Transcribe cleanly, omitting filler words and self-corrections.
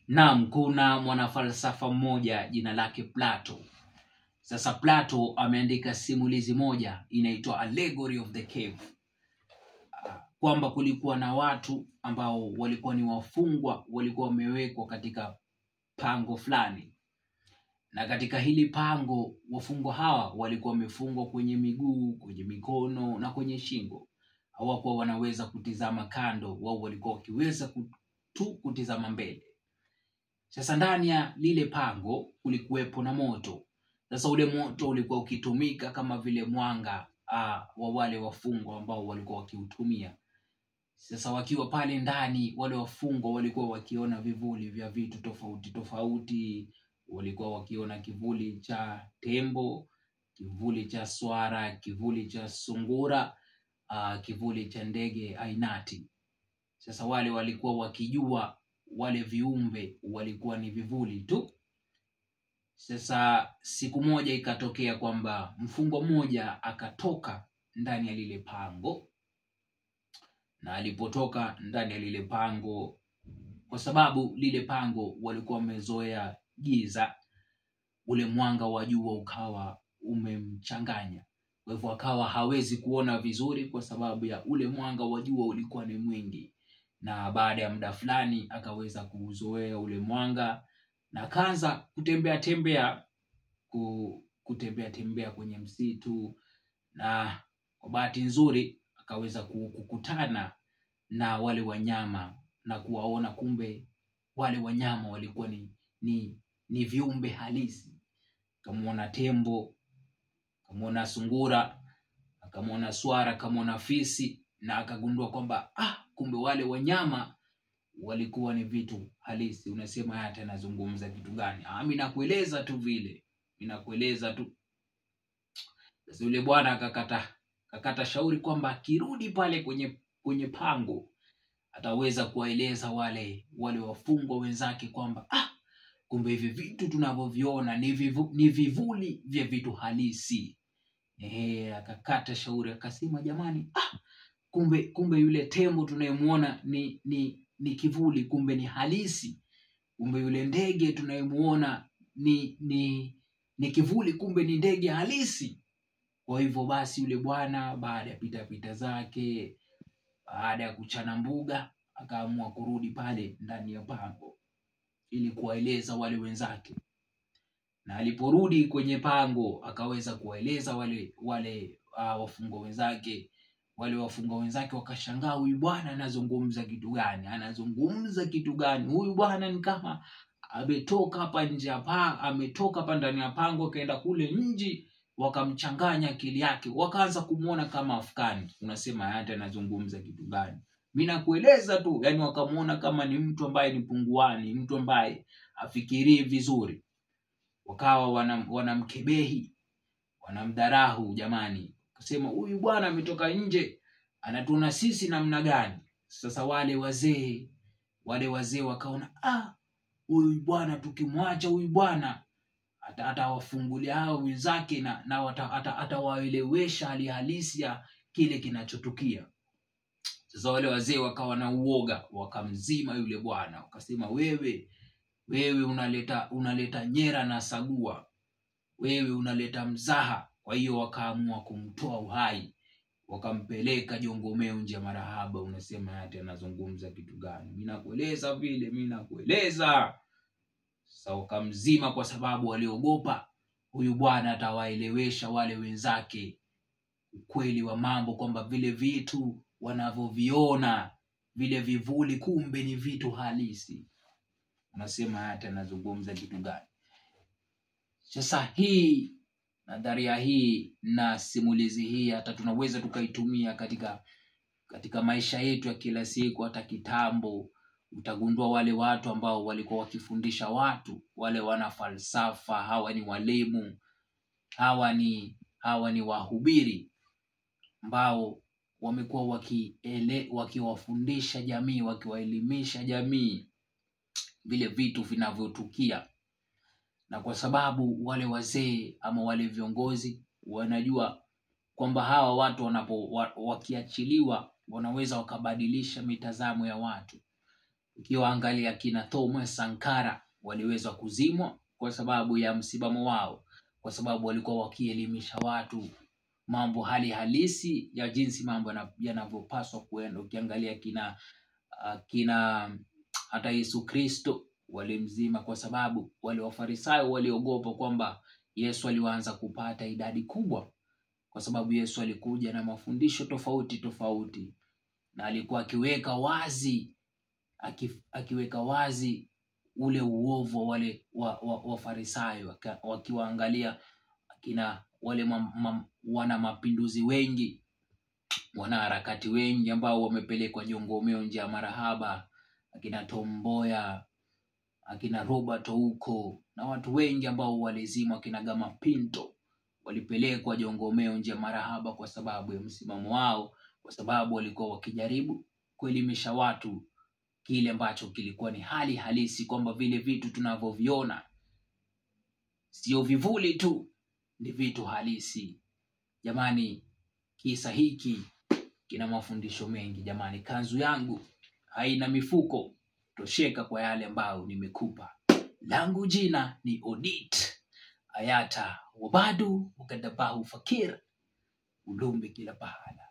Naam, kuna mwanafalsafa mmoja jina lake Plato. Sasa Plato ameandika simulizi moja inaitwa Allegory of the Cave. Kwamba kulikuwa na watu ambao walikuwa ni wafungwa, walikuwa wamewekwa katika pango fulani. Na katika hili pango wafungwa hawa walikuwa wamefungwa kwenye miguu, kwenye mikono na kwenye shingo. Hawakuwa wanaweza kutizama kando, wao walikuwa wakiweza tu kutizama mbele. Sasa ndani ya lile pango kulikuwepo na moto. Sasa ule moto ulikuwa ukitumika kama vile mwanga wa wale wafungwa ambao walikuwa wakiutumia. Sasa wakiwa pale ndani, wale wafungwa walikuwa wakiona vivuli vya vitu tofauti tofauti. Walikuwa wakiona kivuli cha tembo, kivuli cha swara, kivuli cha sungura, kivuli cha ndege ainati. Sasa wale walikuwa wakijua wale viumbe walikuwa ni vivuli tu. Sasa siku moja ikatokea kwamba mfungwa mmoja akatoka ndani ya lile pango. Na alipotoka ndani ya lile pango, kwa sababu lile pango walikuwa wamezoea giza, ule mwanga wa jua ukawa umemchanganya. Kwa hivyo akawa hawezi kuona vizuri kwa sababu ya ule mwanga wa jua ulikuwa ni mwingi. Na baada ya muda fulani akaweza kuuzoea ule mwanga na akaanza kutembea tembea kwenye msitu, na kwa bahati nzuri akaweza kukutana na wale wanyama na kuwaona kumbe wale wanyama walikuwa ni viumbe halisi. Akamuona tembo, akamuona sungura, akamuona swara, akamuona fisi, na akagundua kwamba kumbe wale wanyama walikuwa ni vitu halisi. Unasema hata anazungumza kitu gani? Mimi nakueleza tu vile. Mimi nakueleza tu. Sasa yule bwana akakata shauri kwamba akirudi pale kwenye pango ataweza kuwaeleza wale wafungwa wenzake kwamba kumbe hivi vitu tunavyoviona ni vivuli vya vitu halisi. Akakata shauri akasema, jamani, kumbe yule tembo tunayemuona ni kivuli, kumbe ni halisi. Kumbe yule ndege tunayemuona ni kivuli, kumbe ni ndege halisi. Kwa hivyo basi yule bwana baada ya pita zake, baada ya kuchana mbuga, akaamua kurudi pale ndani ya pango ili kuwaeleza wale wenzake. Na aliporudi kwenye pango akaweza kuwaeleza wale wafungwa wenzake. Wale wafungwa wenzake wakashangaa, huyu bwana anazungumza kitu gani? Anazungumza kitu gani? Huyu bwana ni kama ametoka hapa nje ametoka hapa ndani ya pango kaenda kule nje, wakamchanganya akili yake, wakaanza kumuona kama afkani. Unasema hata anazungumza kitu gani? Mimi nakueleza tu. Yani wakamuona kama ni mtu ambaye ni punguani, mtu ambaye afikirii vizuri. Wakawa wanamkebehi, wanamdharahu jamani. Akasema huyu bwana ametoka nje, anatuona sisi namna gani? Sasa wale wazee wakaona huyu bwana tukimwacha huyu bwana atawafungulia hao wenzake na atawaelewesha hali halisi ya kile kinachotukia. Sasa wale wazee wakawa na uoga, wakamzima yule bwana. Wakasema, wewe unaleta nyera na sagua, wewe unaleta mzaha. Kwa hiyo wakaamua kumtoa uhai, wakampeleka Jongomeo nje marahaba. Unasema hata anazungumza kitu gani? Mimi nakueleza vile, mimi nakueleza. Sasa wakamzima kwa sababu waliogopa huyu bwana atawaelewesha wale wenzake ukweli wa mambo, kwamba vile vitu wanavyoviona, vile vivuli, kumbe ni vitu halisi. Unasema hata anazungumza kitu gani? Sasa hii nadharia hii na simulizi hii hata tunaweza tukaitumia katika maisha yetu ya kila siku. Hata kitambo utagundua wale watu ambao walikuwa wakifundisha watu, wale wana falsafa, hawa ni walimu, hawa ni wahubiri ambao wamekuwa wakiwafundisha jamii, wakiwaelimisha jamii vile vitu vinavyotukia. Na kwa sababu wale wazee ama wale viongozi wanajua kwamba hawa watu wakiachiliwa wanaweza wakabadilisha mitazamo ya watu. Ukiwaangalia kina Thomas Sankara waliweza kuzimwa kwa sababu ya msimamo wao, kwa sababu walikuwa wakielimisha watu mambo hali halisi ya jinsi mambo yanavyopaswa kuenda. Ukiangalia kina hata Yesu Kristo walimzima kwa sababu wale Wafarisayo waliogopa kwamba Yesu alianza kupata idadi kubwa, kwa sababu Yesu alikuja na mafundisho tofauti na alikuwa akiweka wazi ule uovu wale Wafarisayo, wakiwaangalia kina wale wana mapinduzi wengi, wana harakati wengi ambao wamepelekwa jongomeo nje ya marahaba, akina Tom Mboya, akina Robert Ouko na watu wengi ambao walizimwa, akina Gama Pinto walipelekwa jongomeo nje ya marahaba kwa sababu ya msimamo wao, kwa sababu walikuwa wakijaribu kuelimisha watu kile ambacho kilikuwa ni hali halisi, kwamba vile vitu tunavyoviona sio vivuli tu, ni vitu halisi. Jamani, kisa hiki kina mafundisho mengi jamani. Kanzu yangu haina mifuko, tosheka kwa yale ambayo nimekupa. Langu jina ni Odit Ayata Wabadu Ukadabahu Fakir, Ulumbi kila pahala.